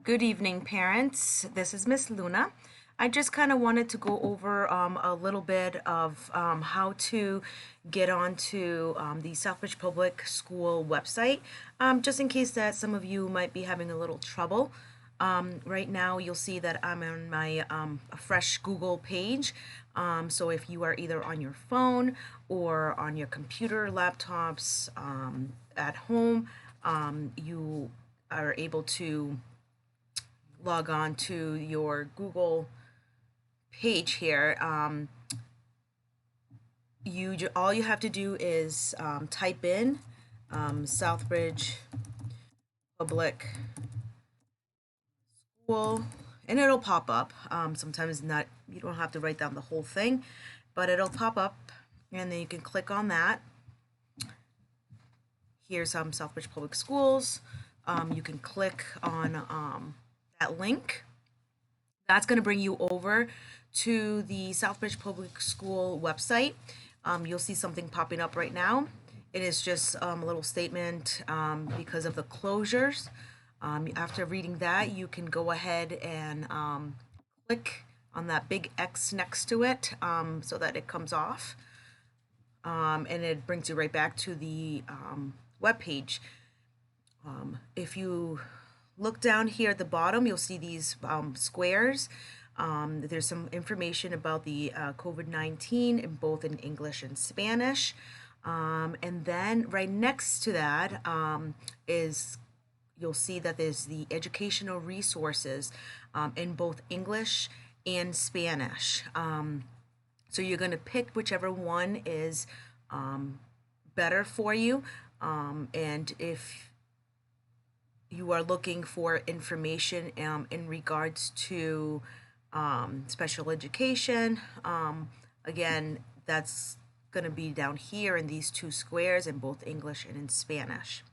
Good evening, parents. This is Miss Luna. I just kind of wanted to go over a little bit of how to get onto the Southbridge Public School website, just in case that some of you might be having a little trouble. Right now, you'll see that I'm on my a fresh Google page. So if you are either on your phone or on your computer, laptops, at home, you are able to log on to your Google page here. All you have to do is type in Southbridge Public School, and it'll pop up. Sometimes not, you don't have to write down the whole thing, but it'll pop up, and then you can click on that. Here's Southbridge Public Schools. You can click on that link. That's going to bring you over to the Southbridge Public School website. You'll see something popping up right now. It is just a little statement because of the closures. After reading that, you can go ahead and click on that big X next to it so that it comes off. And it brings you right back to the web page. If you look down here at the bottom, you'll see these squares. There's some information about the COVID-19 in both in English and Spanish. And then right next to that you'll see that there's the educational resources in both English and Spanish. So you're going to pick whichever one is better for you. And if you are looking for information in regards to special education, again, that's going to be down here in these two squares in both English and in Spanish.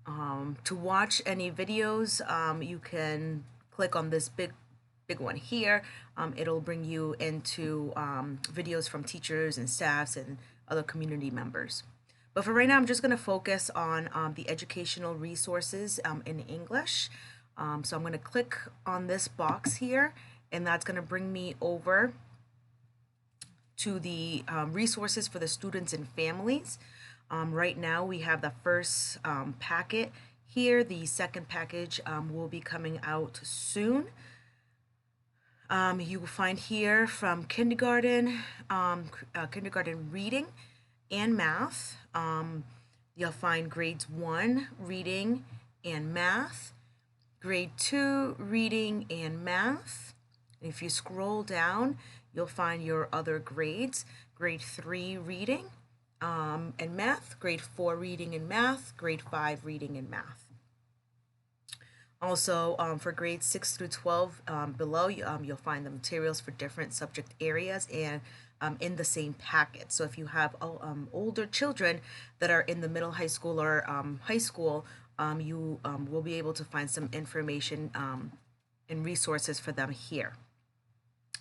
To watch any videos, you can click on this big one here. It'll bring you into videos from teachers and staffs and other community members. But for right now, I'm just going to focus on the educational resources in English. So I'm going to click on this box here, and that's going to bring me over to the resources for the students and families. Right now, we have the first packet here. The second package will be coming out soon. You will find here from kindergarten, kindergarten reading and math. You'll find grades 1 reading and math, grade 2 reading and math. And if you scroll down, you'll find your other grades: grade 3 reading and math, grade 4 reading and math, grade 5 reading and math. Also, for grades 6 through 12 below, you'll find the materials for different subject areas and in the same packet. So if you have older children that are in the middle high school or high school, you will be able to find some information and resources for them here.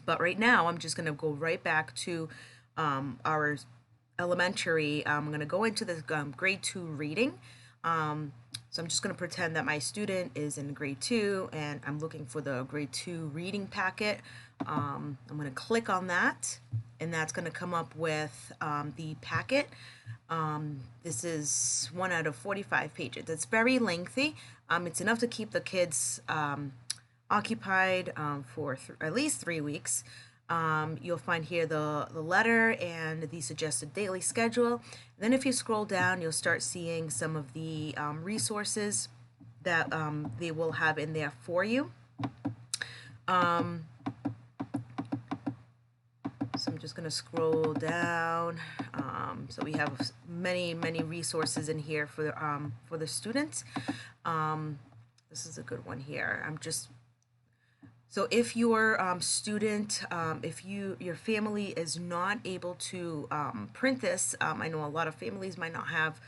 But right now, I'm just going to go right back to our elementary. I'm going to go into the grade 2 reading. So I'm just going to pretend that my student is in grade 2 and I'm looking for the grade 2 reading packet. I'm going to click on that, and that's going to come up with the packet. This is 1 out of 45 pages. It's very lengthy. It's enough to keep the kids occupied for at least 3 weeks. You'll find here the letter and the suggested daily schedule. Then if you scroll down, you'll start seeing some of the resources that they will have in there for you. So I'm just going to scroll down. So we have many resources in here for the students. This is a good one here. So if your student, if your family is not able to print this, I know a lot of families might not have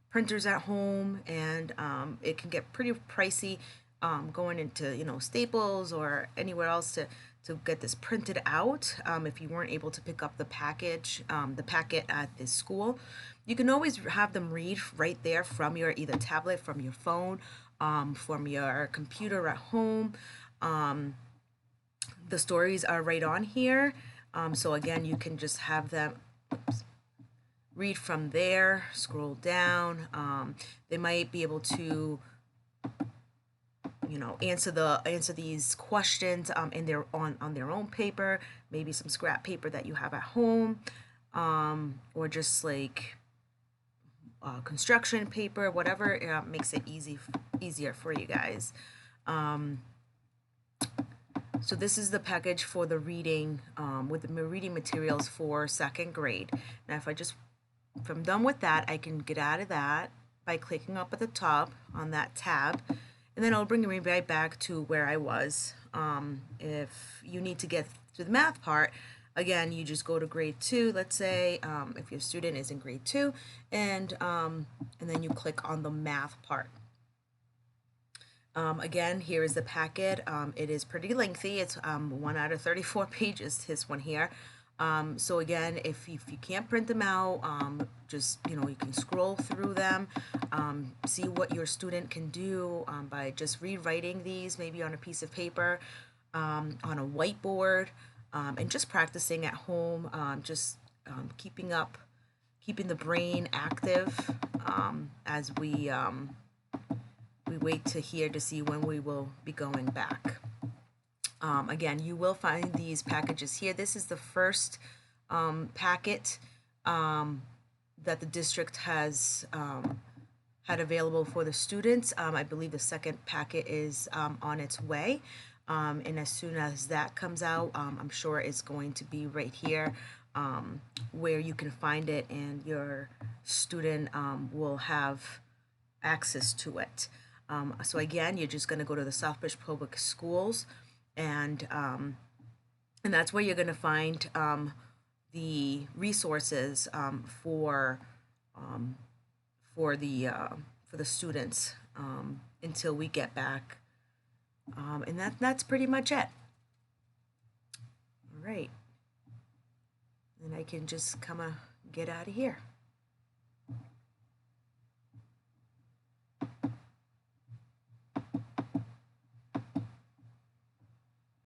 printers at home, and it can get pretty pricey going into Staples or anywhere else to get this printed out. If you weren't able to pick up the package, the packet at this school, you can always have them read right there from your either tablet, from your phone, from your computer at home. The stories are right on here. So again, you can just have them read from there, scroll down. They might be able to, answer these questions in their on their own paper, maybe some scrap paper that you have at home, or just like construction paper, whatever makes it easier for you guys. So this is the package for the reading, with the reading materials for second grade. Now if I'm done with that, I can get out of that by clicking up at the top on that tab, and then it'll bring me right back to where I was. If you need to get to the math part, again, you just go to grade 2, let's say, if your student is in grade 2, and then you click on the math part. Again, here is the packet. It is pretty lengthy. It's 1 out of 34 pages, this one here. So again, if you can't print them out, just, you can scroll through them, see what your student can do by just rewriting these, maybe on a piece of paper, on a whiteboard, and just practicing at home, just keeping the brain active as we wait to hear to see when we will be going back. Again, you will find these packages here. This is the first packet that the district has had available for the students. I believe the second packet is on its way. And as soon as that comes out, I'm sure it's going to be right here where you can find it, and your student will have access to it. So again, you're just going to go to the Southbridge Public Schools, and that's where you're going to find the resources for the students until we get back, and that's pretty much it. All right, and I can just kind of get out of here.